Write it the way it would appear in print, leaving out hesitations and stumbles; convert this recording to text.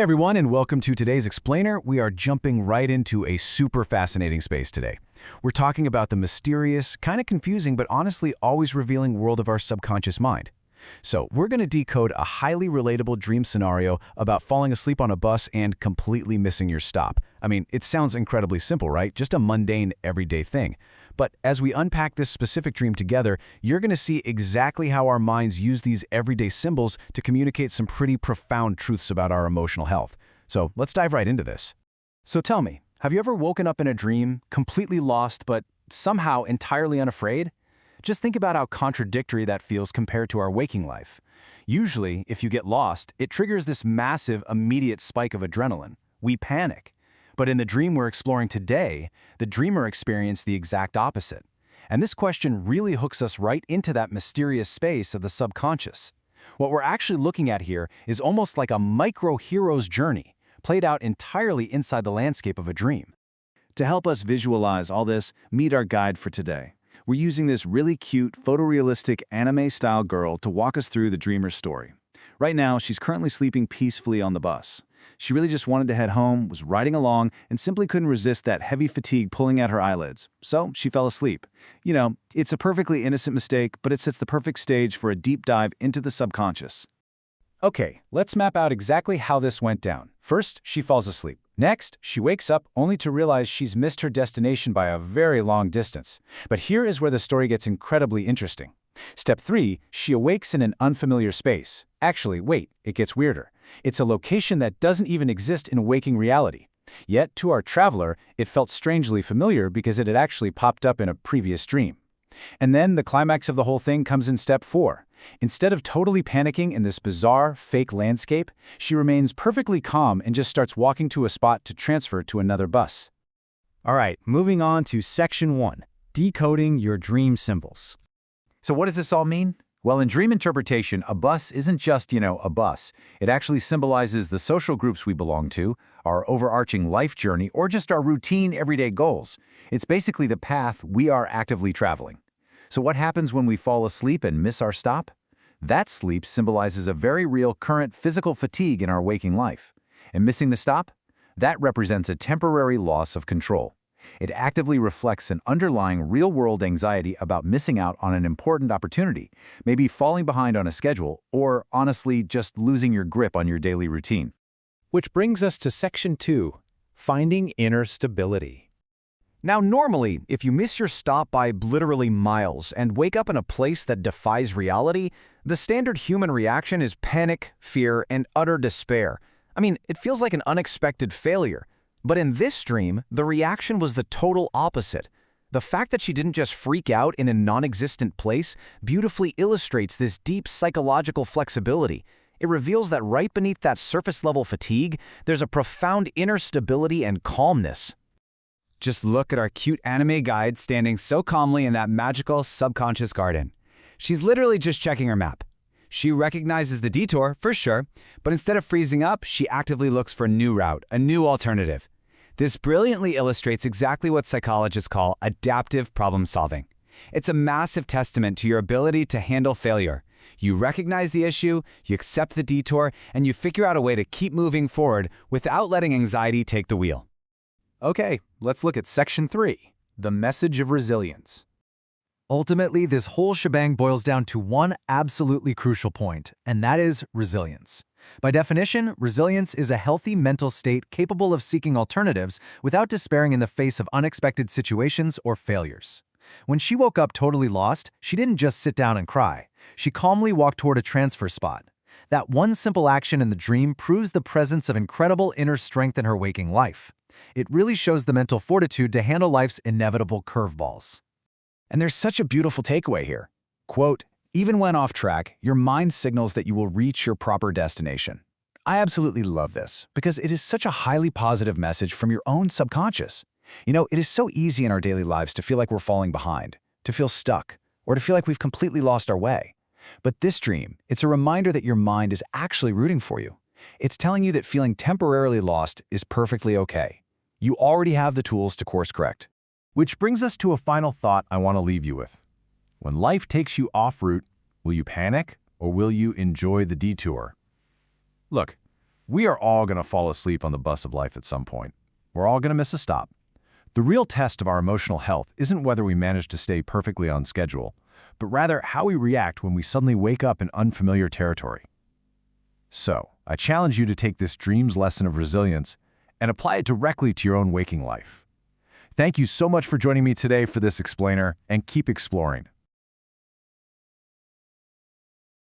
Hey everyone, and welcome to today's Explainer. We are jumping right into a super fascinating space today. We're talking about the mysterious, kind of confusing, but honestly always revealing world of our subconscious mind. So we're going to decode a highly relatable dream scenario about falling asleep on a bus and completely missing your stop. I mean, it sounds incredibly simple, right? Just a mundane, everyday thing. But as we unpack this specific dream together, you're going to see exactly how our minds use these everyday symbols to communicate some pretty profound truths about our emotional health. So let's dive right into this. So tell me, have you ever woken up in a dream, completely lost, but somehow entirely unafraid? Just think about how contradictory that feels compared to our waking life. Usually, if you get lost, it triggers this massive, immediate spike of adrenaline. We panic. But in the dream we're exploring today, the dreamer experienced the exact opposite. And this question really hooks us right into that mysterious space of the subconscious. What we're actually looking at here is almost like a micro-hero's journey, played out entirely inside the landscape of a dream. To help us visualize all this, meet our guide for today. We're using this really cute, photorealistic anime-style girl to walk us through the dreamer's story. Right now, she's currently sleeping peacefully on the bus. She really just wanted to head home, was riding along, and simply couldn't resist that heavy fatigue pulling at her eyelids. So she fell asleep. You know, it's a perfectly innocent mistake, but it sets the perfect stage for a deep dive into the subconscious. Okay, let's map out exactly how this went down. First, she falls asleep. Next, she wakes up only to realize she's missed her destination by a very long distance. But here is where the story gets incredibly interesting. Step 3, she awakes in an unfamiliar space. Actually, wait, it gets weirder. It's a location that doesn't even exist in waking reality. Yet, to our traveler, it felt strangely familiar because it had actually popped up in a previous dream. And then the climax of the whole thing comes in step 4. Instead of totally panicking in this bizarre, fake landscape, she remains perfectly calm and just starts walking to a spot to transfer to another bus. All right, moving on to Section 1, Decoding Your Dream Symbols. So what does this all mean? Well, in dream interpretation, a bus isn't just, a bus. It actually symbolizes the social groups we belong to, our overarching life journey, or just our routine everyday goals. It's basically the path we are actively traveling. So what happens when we fall asleep and miss our stop? That sleep symbolizes a very real current physical fatigue in our waking life. And missing the stop? That represents a temporary loss of control. It actively reflects an underlying real-world anxiety about missing out on an important opportunity, maybe falling behind on a schedule, or honestly just losing your grip on your daily routine. Which brings us to Section 2, Finding Inner Stability. Now, normally, if you miss your stop by literally miles and wake up in a place that defies reality, the standard human reaction is panic, fear, and utter despair. I mean, it feels like an unexpected failure. But in this dream, the reaction was the total opposite. The fact that she didn't just freak out in a non-existent place beautifully illustrates this deep psychological flexibility. It reveals that right beneath that surface-level fatigue, there's a profound inner stability and calmness. Just look at our cute anime guide standing so calmly in that magical subconscious garden. She's literally just checking her map. She recognizes the detour, for sure, but instead of freezing up, she actively looks for a new route, a new alternative. This brilliantly illustrates exactly what psychologists call adaptive problem solving. It's a massive testament to your ability to handle failure. You recognize the issue, you accept the detour, and you figure out a way to keep moving forward without letting anxiety take the wheel. Okay, let's look at Section 3, the message of resilience. Ultimately, this whole shebang boils down to one absolutely crucial point, and that is resilience. By definition, resilience is a healthy mental state capable of seeking alternatives without despairing in the face of unexpected situations or failures. When she woke up totally lost, she didn't just sit down and cry. She calmly walked toward a transfer spot. That one simple action in the dream proves the presence of incredible inner strength in her waking life. It really shows the mental fortitude to handle life's inevitable curveballs. And there's such a beautiful takeaway here. Quote, "Even when off track, your mind signals that you will reach your proper destination." I absolutely love this because it is such a highly positive message from your own subconscious. It is so easy in our daily lives to feel like we're falling behind, to feel stuck, or to feel like we've completely lost our way. But this dream, it's a reminder that your mind is actually rooting for you. It's telling you that feeling temporarily lost is perfectly okay. You already have the tools to course correct. Which brings us to a final thought I want to leave you with. When life takes you off route, will you panic or will you enjoy the detour? Look, We are all going to fall asleep on the bus of life at some point. We're all going to miss a stop. The real test of our emotional health isn't whether we manage to stay perfectly on schedule, but rather how we react when we suddenly wake up in unfamiliar territory. So, I challenge you to take this dream's lesson of resilience and apply it directly to your own waking life. Thank you so much for joining me today for this explainer, and keep exploring.